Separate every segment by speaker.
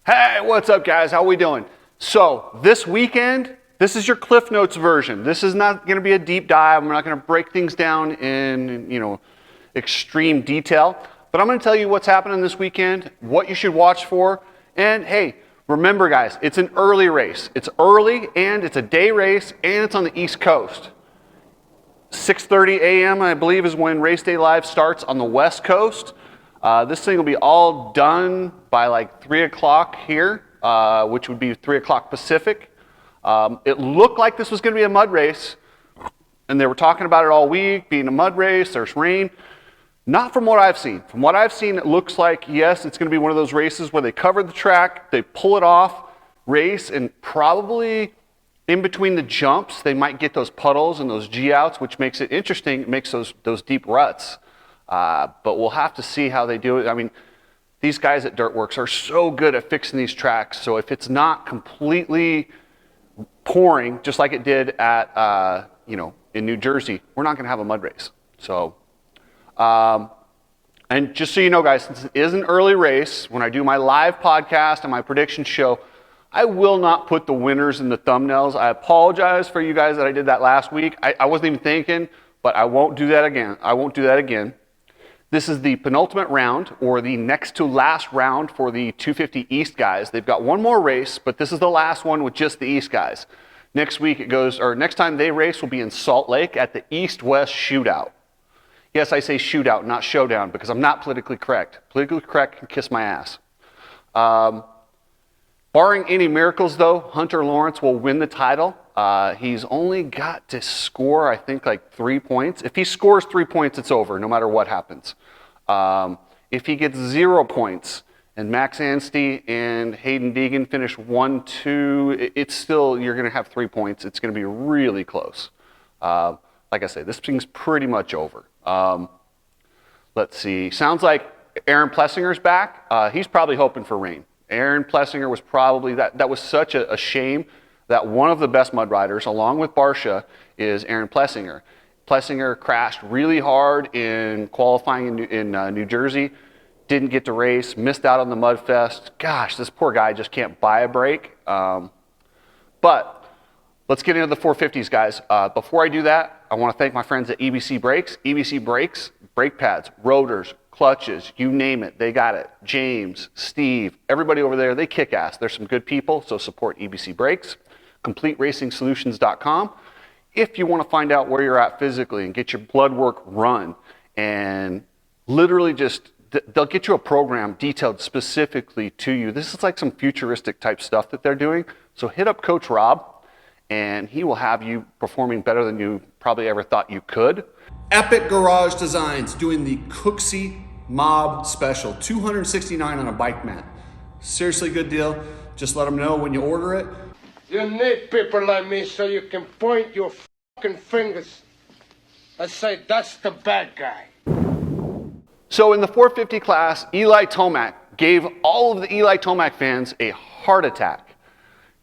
Speaker 1: Hey, what's up guys? How we doing? So this weekend, this is your Cliff Notes version. This is not going to be a deep dive. We're not going to break things down in, extreme detail. But I'm going to tell you what's happening this weekend, what you should watch for. And hey, remember guys, it's an early race. It's early and it's a day race and it's on the East Coast. 6:30 a.m. I believe is when Race Day Live starts on the West Coast. This thing will be all done by like 3 o'clock here, which would be 3 o'clock Pacific. It looked like this was going to be a mud race, and they were talking about it all week, being a mud race, there's rain. Not from what I've seen. From what I've seen, it looks like, yes, it's going to be one of those races where they cover the track, they pull it off, race, and probably in between the jumps, they might get those puddles and those G-outs, which makes it interesting. It makes those deep ruts. But we'll have to see how they do it. I mean, these guys at Dirtworks are so good at fixing these tracks. So if it's not completely pouring, just like it did at, in New Jersey, we're not going to have a mud race. So, and just so you know, guys, since it is an early race, when I do my live podcast and my prediction show, I will not put the winners in the thumbnails. I apologize for you guys that I did that last week. I wasn't even thinking, but I won't do that again. This is the penultimate round, or the next to last round for the 250 East guys. They've got one more race, but this is the last one with just the East guys. Next time they race will be in Salt Lake at the East-West Shootout. Yes, I say shootout, not showdown, because I'm not politically correct. Politically correct can kiss my ass. Barring any miracles, though, Hunter Lawrence will win the title. He's only got to score, I think, like 3 points. If he scores 3 points, it's over, no matter what happens. If he gets 0 points, and Max Anstey and Hayden Deegan finish 1-2, it's still, you're going to have 3 points. It's going to be really close. Like I say, this thing's pretty much over. Let's see. Sounds like Aaron Plessinger's back. He's probably hoping for rain. Aaron Plessinger was probably, that was such a shame that one of the best mud riders, along with Barsha, is Aaron Plessinger. Plessinger crashed really hard in qualifying in New Jersey, didn't get to race, missed out on the Mud Fest. Gosh, this poor guy just can't buy a break. But let's get into the 450s, guys. Before I do that, I want to thank my friends at EBC Brakes. EBC Brakes, brake pads, rotors, clutches, you name it, they got it. James, Steve, everybody over there, they kick ass. They're some good people, so support EBC Brakes. CompleteRacingSolutions.com. If you want to find out where you're at physically and get your blood work run, and literally they'll get you a program detailed specifically to you. This is like some futuristic type stuff that they're doing. So hit up Coach Rob, and he will have you performing better than you probably ever thought you could. Epic Garage Designs doing the Cooksey Mob Special, $269 on a bike mat. Seriously good deal. Just let them know when you order it.
Speaker 2: You need people like me so you can point your fucking fingers and say, that's the bad guy.
Speaker 1: So in the 450 class, Eli Tomac gave all of the Eli Tomac fans a heart attack.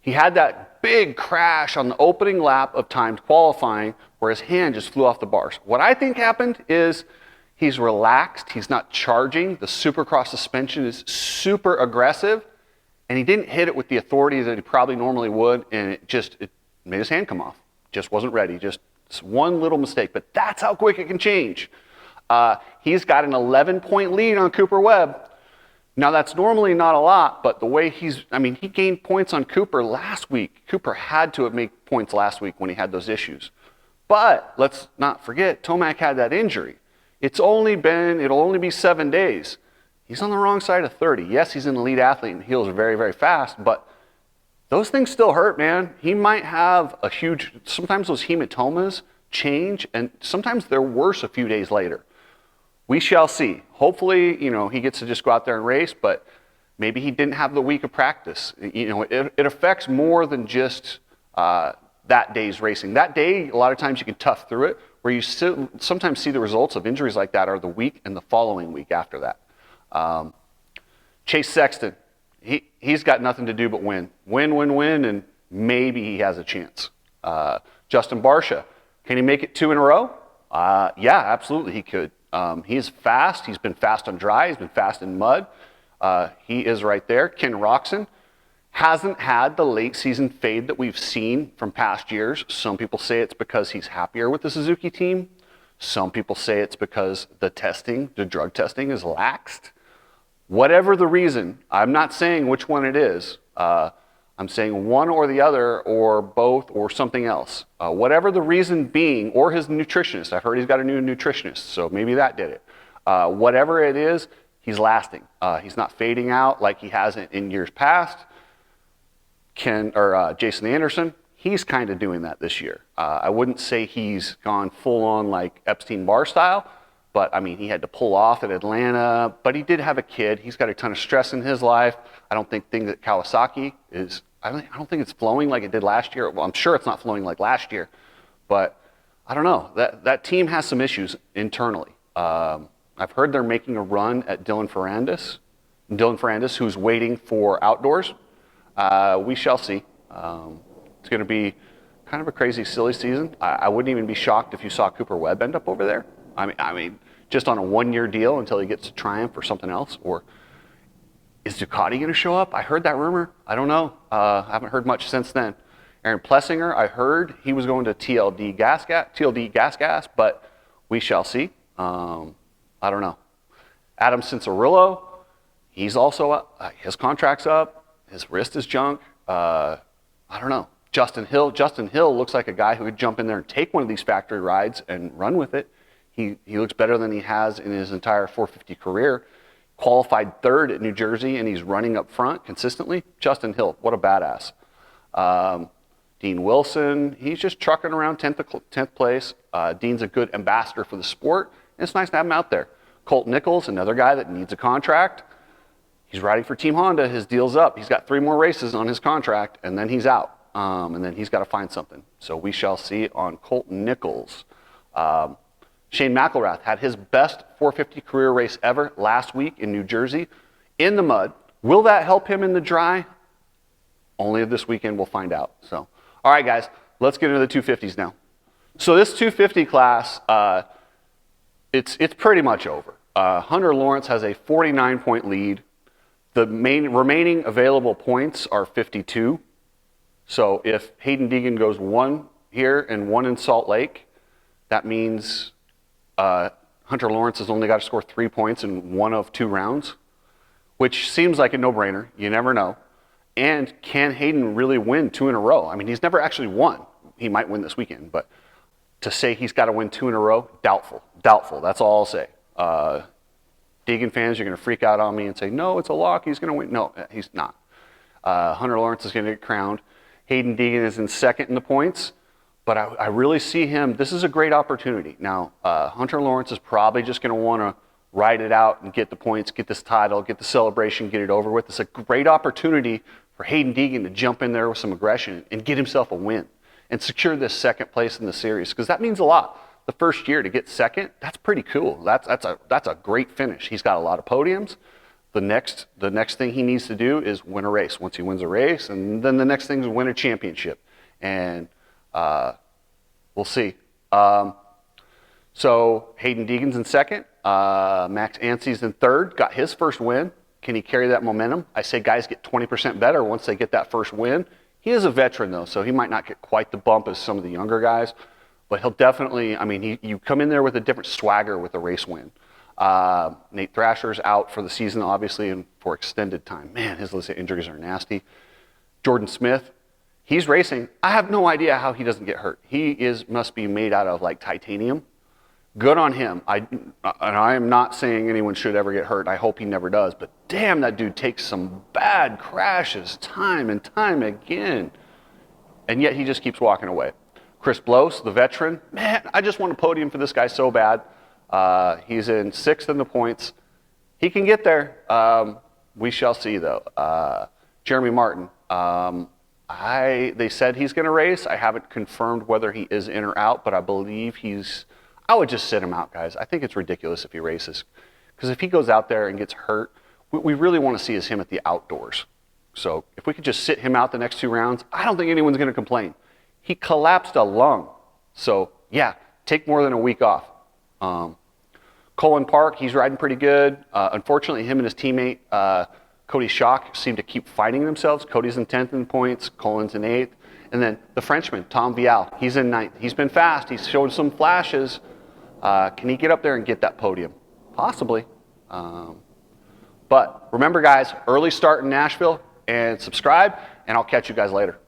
Speaker 1: He had that big crash on the opening lap of timed qualifying where his hand just flew off the bars. What I think happened is he's relaxed, he's not charging, the Supercross suspension is super aggressive, and he didn't hit it with the authority that he probably normally would, and it made his hand come off. Just wasn't ready, just one little mistake, but that's how quick it can change. He's got an 11-point lead on Cooper Webb. Now that's normally not a lot, but the way he gained points on Cooper last week. Cooper had to have made points last week when he had those issues. But let's not forget, Tomac had that injury. It'll only be 7 days. He's on the wrong side of 30. Yes, he's an elite athlete and heals very, very fast, but those things still hurt, man. He might have sometimes those hematomas change, and sometimes they're worse a few days later. We shall see. Hopefully, he gets to just go out there and race, but maybe he didn't have the week of practice. It affects more than just that day's racing. That day, a lot of times you can tough through it. Where you sometimes see the results of injuries like that are the week and the following week after that. Chase Sexton, he's got nothing to do but win. Win, and maybe he has a chance. Justin Barsha, can he make it 2 in a row? Yeah, absolutely he could. He's fast. He's been fast on dry. He's been fast in mud. He is right there. Ken Roxon hasn't had the late season fade that we've seen from past years. Some people say it's because he's happier with the Suzuki team. Some people say it's because the drug testing is laxed. Whatever the reason, I'm not saying which one it is. I'm saying one or the other, or both, or something else. Whatever the reason being, or his nutritionist. I've heard he's got a new nutritionist, so maybe that did it. Whatever it is, he's lasting. He's not fading out like he hasn't in years past. Jason Anderson, he's kind of doing that this year. I wouldn't say he's gone full on like Epstein-Barr style, but I mean, he had to pull off at Atlanta, but he did have a kid. He's got a ton of stress in his life. I don't think things at Kawasaki is, I don't think it's flowing like it did last year. Well, I'm sure it's not flowing like last year, but I don't know. That team has some issues internally. I've heard they're making a run at Dylan Ferrandis, who's waiting for outdoors. We shall see. It's going to be kind of a crazy, silly season. I wouldn't even be shocked if you saw Cooper Webb end up over there. I mean, just on a one-year deal until he gets to Triumph or something else. Or is Ducati going to show up? I heard that rumor. I don't know. I haven't heard much since then. Aaron Plessinger, I heard he was going to TLD Gas, but we shall see. I don't know. Adam Cincerillo, he's also up. His contract's up. His wrist is junk. I don't know. Justin Hill looks like a guy who would jump in there and take one of these factory rides and run with it. He looks better than he has in his entire 450 career. Qualified third at New Jersey, and he's running up front consistently. Justin Hill, what a badass. Dean Wilson, he's just trucking around 10th place. Dean's a good ambassador for the sport, and it's nice to have him out there. Colt Nichols, another guy that needs a contract. He's riding for Team Honda. His deal's up. He's got 3 more races on his contract, and then he's out. And then he's got to find something. So we shall see on Colt Nichols. Shane McElrath had his best 450 career race ever last week in New Jersey in the mud. Will that help him in the dry? Only this weekend we'll find out. So, all right, guys, let's get into the 250s now. So this 250 class, it's pretty much over. Hunter Lawrence has a 49-point lead. The remaining available points are 52. So if Hayden Deegan goes 1 here and 1 in Salt Lake, that means Hunter Lawrence has only got to score 3 points in 1 of 2 rounds, which seems like a no-brainer. You never know. And can Hayden really win 2 in a row? I mean, he's never actually won. He might win this weekend, but to say he's got to win 2 in a row, doubtful. Doubtful, that's all I'll say. Deegan fans, you're going to freak out on me and say, no, it's a lock, he's going to win. No, he's not. Hunter Lawrence is going to get crowned. Hayden Deegan is in second in the points, but I really see him. This is a great opportunity. Now, Hunter Lawrence is probably just going to want to ride it out and get the points, get this title, get the celebration, get it over with. It's a great opportunity for Hayden Deegan to jump in there with some aggression and get himself a win and secure this second place in the series, because that means a lot. The first year to get second, that's pretty cool. That's a great finish. He's got a lot of podiums. The next thing he needs to do is win a race. Once he wins a race, and then the next thing is win a championship. And we'll see. So Hayden Deegan's in second. Max Ansie's in third. Got his first win. Can he carry that momentum? I say guys get 20% better once they get that first win. He is a veteran though, so he might not get quite the bump as some of the younger guys. But he'll definitely, I mean, you come in there with a different swagger with a race win. Nate Thrasher's out for the season, obviously, and for extended time. Man, his list of injuries are nasty. Jordan Smith, he's racing. I have no idea how he doesn't get hurt. He must be made out of like titanium. Good on him. And I am not saying anyone should ever get hurt. I hope he never does. But damn, that dude takes some bad crashes time and time again. And yet he just keeps walking away. Chris Blos, the veteran, man, I just want a podium for this guy so bad. He's in 6th in the points. He can get there. We shall see, though. Jeremy Martin, they said he's going to race. I haven't confirmed whether he is in or out, but I believe I would just sit him out, guys. I think it's ridiculous if he races. Because if he goes out there and gets hurt, we really want to see is him at the outdoors. So if we could just sit him out the next 2 rounds, I don't think anyone's going to complain. He collapsed a lung. So, yeah, take more than a week off. Colin Park, he's riding pretty good. Unfortunately, him and his teammate, Cody Schock, seem to keep fighting themselves. Cody's in 10th in points, Colin's in 8th. And then the Frenchman, Tom Vial, he's in 9th. He's been fast. He's showed some flashes. Can he get up there and get that podium? Possibly. But remember, guys, early start in Nashville, and subscribe, and I'll catch you guys later.